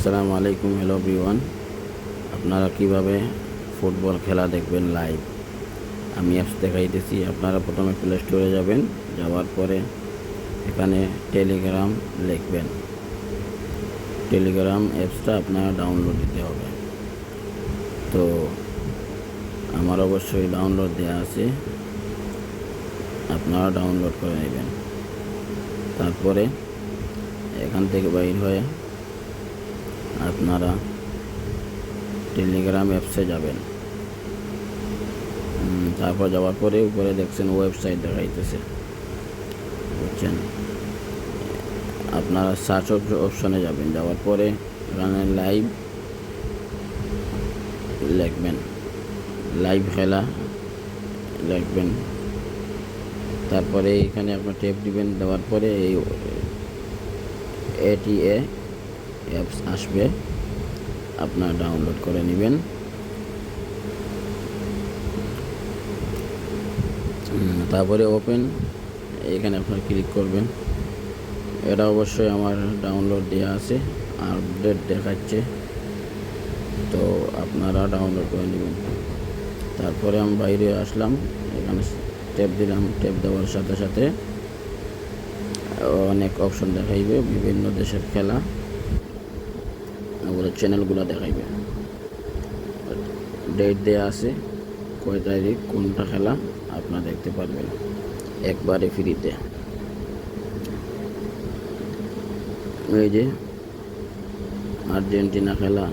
আসসালামু আলাইকুম। Hello everyone, আপনারা কিভাবে ফুটবল খেলা দেখবেন লাইভ, আমি অ্যাপস দেখাইতেছি। আপনারা প্রথমে প্লে স্টোরে যাবেন, যাওয়ার পরে এখানে টেলিগ্রাম লিখবেন। টেলিগ্রাম অ্যাপসটা আপনারা ডাউনলোড দিতে হবে। তো আমার অবশ্যই ডাউনলোড দেওয়া আছে, আপনারা ডাউনলোড করে নেবেন। তারপরে এখান থেকে বাইর হয়ে আপনারা টেলিগ্রাম অ্যাপসে যাবেন। তারপর যাওয়ার পরে উপরে দেখছেন ওয়েবসাইট দেখাইতেছে, বুঝছেন। আপনারা সার্চ অপশনে যাবেন, যাওয়ার পরে এখানে লাইভ লিখবেন, লাইভ খেলা লিখবেন। তারপরে এখানে আপনার ট্যাপ দিবেন, দেওয়ার পরে এই ATA অ্যাপস আসবে, আপনার ডাউনলোড করে নেবেন। তারপরে ওপেন, এখানে আপনার ক্লিক করবেন। এটা অবশ্যই আমার ডাউনলোড দেওয়া আছে, আপডেট দেখাচ্ছে, তো আপনারা ডাউনলোড করে নেবেন। তারপরে আমি বাইরে আসলাম, এখানে ট্যাপ দিলাম। ট্যাপ দেওয়ার সাথে সাথে অনেক অপশন দেখাইবে, বিভিন্ন দেশের খেলা, ওগুলো চ্যানেলগুলো দেখাইবে। ডেট দেওয়া আছে, কয় তারিখ কোনটা খেলা আপনারা দেখতে পারবেন একবারে ফ্রিতে। এই যে আর্জেন্টিনা খেলা,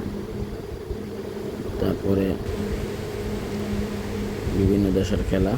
তারপরে বিভিন্ন দেশের খেলা